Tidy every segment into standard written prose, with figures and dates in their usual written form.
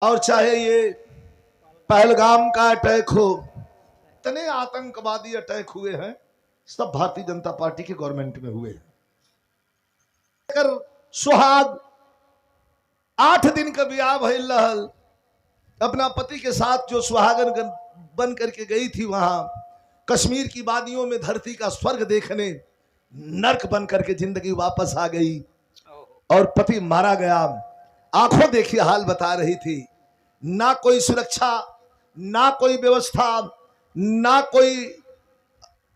और चाहे ये पहलगाम का अटैक हो, इतने आतंकवादी अटैक हुए हैं, सब भारतीय जनता पार्टी की गवर्नमेंट में हुए हैं। सुहाग 8 दिन का ब्याह भइल रहल, अपना पति के साथ जो सुहागन बन करके गई थी वहां कश्मीर की वादियों में धरती का स्वर्ग देखने, नर्क बन करके जिंदगी वापस आ गई और पति मारा गया। आंखों देखी हाल बता रही थी, ना कोई सुरक्षा, ना कोई व्यवस्था, ना कोई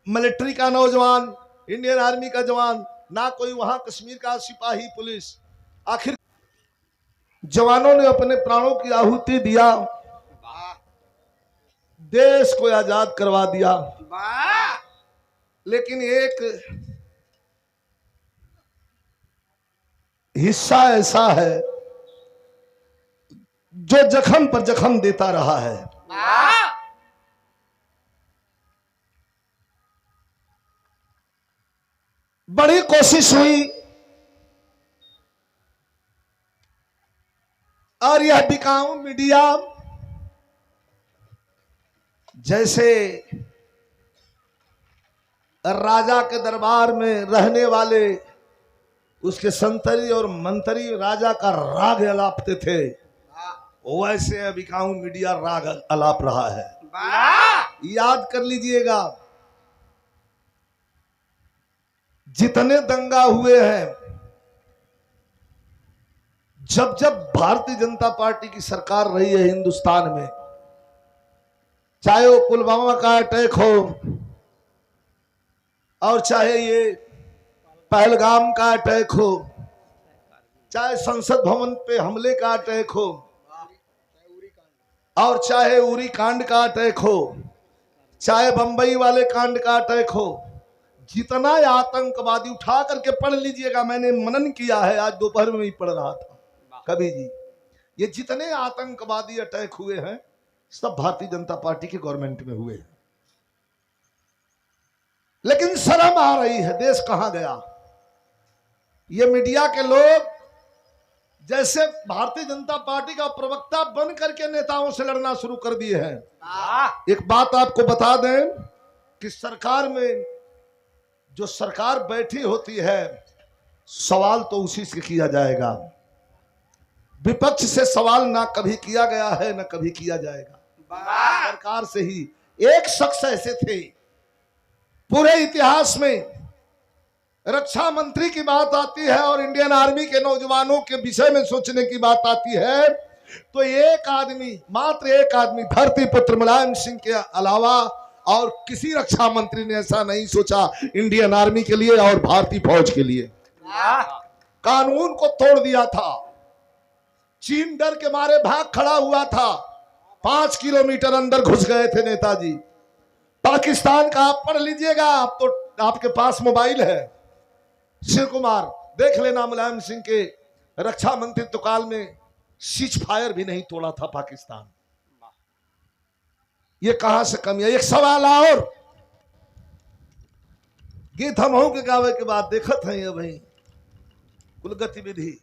मिलिट्री का नौजवान, इंडियन आर्मी का जवान, ना कोई वहां कश्मीर का सिपाही पुलिस। आखिर जवानों ने अपने प्राणों की आहुति दिया, देश को आजाद करवा दिया। लेकिन एक हिस्सा ऐसा है जो जख्म पर जख्म देता रहा है। बड़ी कोशिश हुई और यह बिकाऊ मीडिया जैसे राजा के दरबार में रहने वाले उसके संतरी और मंत्री राजा का राग अलापते थे, वैसे बिकाऊ मीडिया राग अलाप रहा है। याद कर लीजिएगा, जितने दंगा हुए हैं, जब जब भारतीय जनता पार्टी की सरकार रही है हिंदुस्तान में, चाहे वो पुलवामा का अटैक हो और चाहे ये पहलगाम का अटैक हो, चाहे संसद भवन पे हमले का अटैक हो और चाहे उरी कांड का अटैक हो, चाहे बंबई वाले कांड का अटैक हो, जितना आतंकवादी उठा करके पढ़ लीजिएगा, मैंने मनन किया है, आज दोपहर में ही पढ़ रहा था कभी जी, ये जितने आतंकवादी अटैक हुए हैं सब भारतीय जनता पार्टी की गवर्नमेंट में हुए हैं। लेकिन शर्म आ रही है, देश कहां गया। ये मीडिया के लोग जैसे भारतीय जनता पार्टी का प्रवक्ता बन करके नेताओं से लड़ना शुरू कर दिए हैं। एक बात आपको बता दें कि सरकार में जो सरकार बैठी होती है, सवाल तो उसी से किया जाएगा। विपक्ष से सवाल ना कभी किया गया है ना कभी किया जाएगा, सरकार से ही। एक शख्स ऐसे थे पूरे इतिहास में, रक्षा मंत्री की बात आती है और इंडियन आर्मी के नौजवानों के विषय में सोचने की बात आती है, तो एक आदमी, मात्र एक आदमी, धरती पुत्र मुलायम सिंह के अलावा और किसी रक्षा मंत्री ने ऐसा नहीं सोचा इंडियन आर्मी के लिए और भारतीय फौज के लिए। कानून को तोड़ दिया था। चीन डर के मारे भाग खड़ा हुआ था, 5 किलोमीटर अंदर घुस गए थे नेताजी। पाकिस्तान का आप पढ़ लीजिएगा, आप तो आपके पास मोबाइल है, शिव कुमार देख लेना, मुलायम सिंह के रक्षा मंत्रित्व काल में सीज फायर भी नहीं तोड़ा था पाकिस्तान। ये कहां से कमी है। एक सवाल और, गीत हम के गावे के बाद देखत है ये भाई कुल गतिविधि,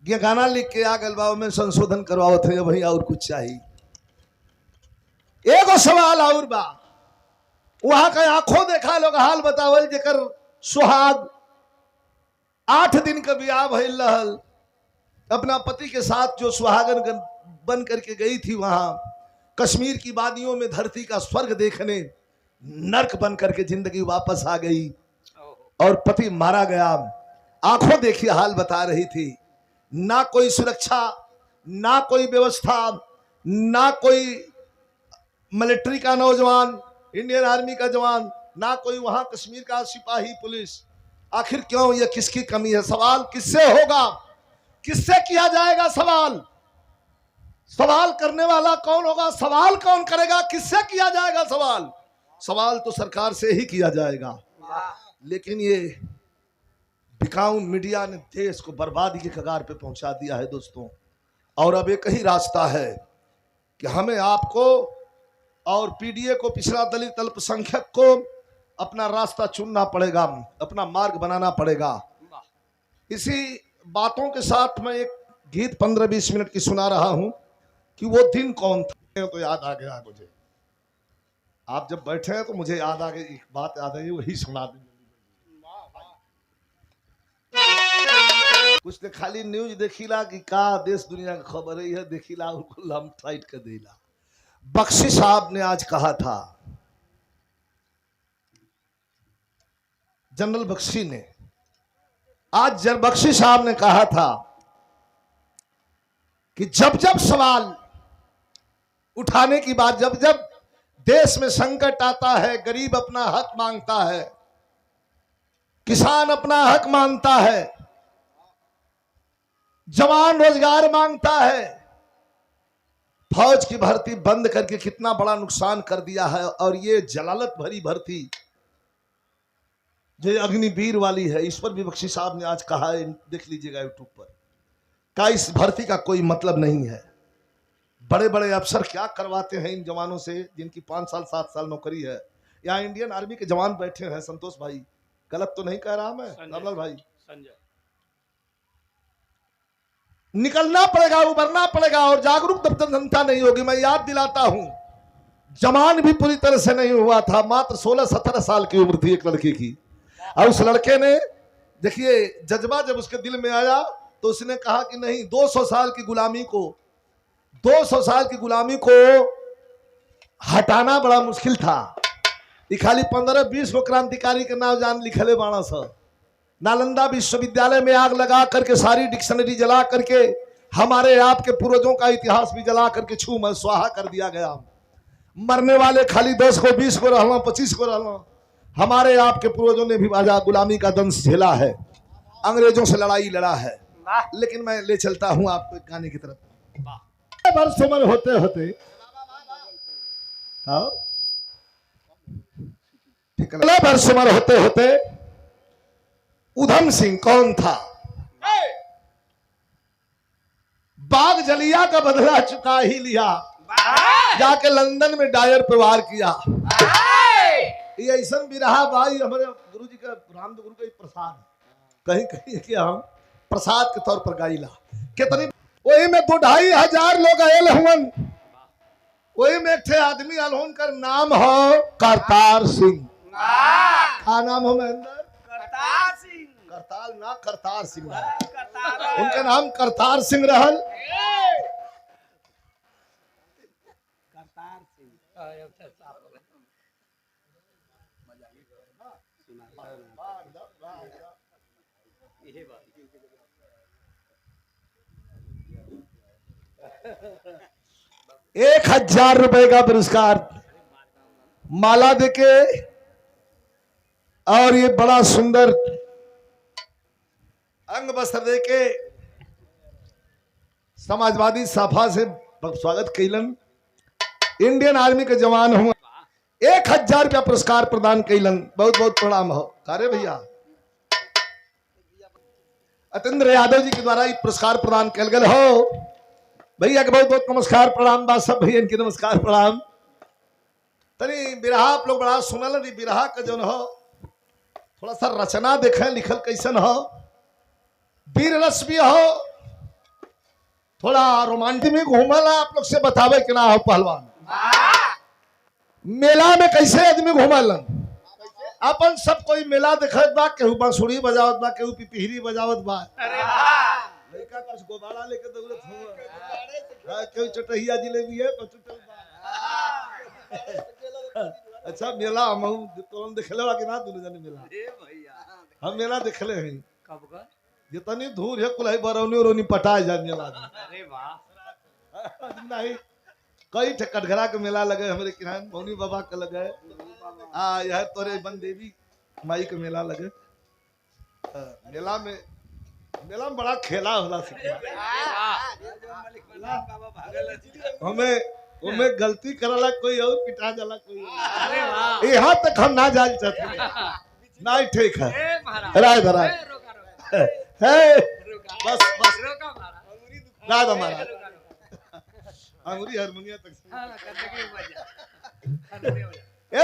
ये गाना लिख के आ गल बा में संशोधन करवावत है भाई, और कुछ चाहिए। एगो सवाल और बा, वहां का आंखों देखा लोग हाल बतावल जेकर सुहाग 8 दिन का ब्याह भइल रहल, अपना पति के साथ जो सुहागन बन करके गई थी वहां कश्मीर की वादियों में धरती का स्वर्ग देखने, नर्क बन करके जिंदगी वापस आ गई और पति मारा गया। आंखों देखी हाल बता रही थी, ना कोई सुरक्षा, ना कोई व्यवस्था, ना कोई मिलिट्री का नौजवान, इंडियन आर्मी का जवान, ना कोई वहां कश्मीर का सिपाही पुलिस। आखिर क्यों, यह किसकी कमी है? सवाल किससे होगा, किससे किया जाएगा सवाल? सवाल करने वाला कौन होगा? सवाल कौन करेगा? किससे किया जाएगा सवाल? सवाल तो सरकार से ही किया जाएगा। लेकिन ये बिकाऊ मीडिया ने देश को बर्बादी के कगार पे पहुंचा दिया है दोस्तों। और अब एक ही रास्ता है कि हमें, आपको और पीडीए को, पिछड़ा दलित अल्पसंख्यक को अपना रास्ता चुनना पड़ेगा, अपना मार्ग बनाना पड़ेगा। इसी बातों के साथ मैं एक गीत 15-20 मिनट की सुना रहा हूं कि वो दिन कौन था, तो याद आ गया मुझे। आप जब बैठे हैं तो मुझे याद आ गई, एक बात याद आई, वही सुना दें। कुछ ने खाली न्यूज देखिला कि का देश दुनिया की खबर है देखिला, उनको लम टाइट कर देला। बख्शी साहब ने आज कहा था, जनरल बख्शी ने आज बख्शी साहब ने कहा था कि जब जब सवाल उठाने की बात, जब जब देश में संकट आता है, गरीब अपना हक मांगता है, किसान अपना हक मांगता है, जवान रोजगार मांगता है, फौज की भर्ती बंद करके कितना बड़ा नुकसान कर दिया है। और ये जलालत भरी भर्ती जो अग्निवीर वाली है, इस पर भी बख्शी साहब ने आज कहा है, देख लीजिएगा यूट्यूब पर, का इस भर्ती का कोई मतलब नहीं है। बड़े बड़े अफसर क्या करवाते हैं इन जवानों से जिनकी 5 साल 7 साल नौकरी है। यहाँ इंडियन आर्मी के जवान बैठे हैं, संतोष भाई, गलत तो नहीं कह रहा मैं, रामलाल भाई, संजय, निकलना पड़ेगा, उभरना पड़ेगा, और जागरूक तब तक जनता नहीं होगी। मैं याद दिलाता हूं, जवान भी पूरी तरह से नहीं हुआ था, मात्र 16-17 साल की उम्र थी एक लड़के की, और उस लड़के ने, देखिए जज्बा जब उसके दिल में आया तो उसने कहा कि नहीं, 200 साल की गुलामी को हटाना बड़ा मुश्किल था। ये खाली 15-20 को क्रांतिकारी के नाम जान लिखले बाणा सा। नालंदा विश्वविद्यालय में आग लगा करके, सारी डिक्शनरी जला करके, हमारे आपके पूर्वजों का इतिहास भी जला करके छू स्वाहा कर दिया गया। मरने वाले खाली 10 को, 20 को रहना, 25 को रहना। हमारे आपके पूर्वजों ने भी आजाद गुलामी का दंश झेला है, अंग्रेजों से लड़ाई लड़ा है। लेकिन मैं ले चलता हूं आपको एक गाने की तरफ। वर्ष उम्र होते होते, वर्ष उम्र होते होते उधम सिंह कौन था, बाग जलिया का बदला चुका ही लिया, जाके लंदन में डायर पे वार किया। ये ऐसा भी रहा भाई, हमारे गुरु जी का, रामदेव गुरु का प्रसाद, कहीं कहीं कि हम प्रसाद के तौर पर गाइला कितनी, वही में 2-2.5 हजार लोग आयल हुन, वही में एक आदमी अलहोन कर नाम हो करतार सिंह। क्या नाम हो महेंद्र? करतार सिंह। करताल ना, करतार सिंह, उनका नाम करतार सिंह रहल। ₹1000 का पुरस्कार, माला देके, और ये बड़ा सुंदर अंग वस्त्र देके समाजवादी सभा से स्वागत कैलन। इंडियन आर्मी के जवान हुआ, ₹1000 पुरस्कार प्रदान कैलन। बहुत बहुत प्रणाम हो। अरे भैया अतेंद्र यादव जी के द्वारा ये पुरस्कार प्रदान कल गए हो। भैया के बहुत बहुत नमस्कार प्रणाम बा, सब भैया इनके नमस्कार प्रणाम। तनी बिरहा आप लोग बड़ा सुनल, बिरहा का जो हो थोड़ा सा रचना देखे, लिखल कैसन हो, वीर रस भी हो, थोड़ा रोमांटिक में घूमल, आप लोग से बतावे कि ना हो पहलवान। मेला में कैसे आदमी घूमल, अपन सब कोई मेला देखत बा, केहू बांसुरी बजावत बा, केहू पिपहिरी बजावत बा, लड़का का गोबाड़ा लेके दौड़त हुआ, केहू चटहिया जिलेबी है अच्छा मेला हम तुम देखले बा कि ना? दोनों जने मेला हम मेला देखले हैं। कब का? जितनी दूर है कुल बरौनी उरौनी पटाए जा मेला। अरे वाह, नहीं कई कटघरा के मेला लगे, हमारे किरान मौनी बाबा का लगे, यह तोरे बन देवी माई के मेला लगे। मेला में बड़ा खेला होला, हमें गलती करला कोई और पिटा जाला कोई। यहाँ तक हम ना जान चाहते, नहीं ठीक है, राय धरा है, बस राय हमारा अंगुरी हारमोनिया तक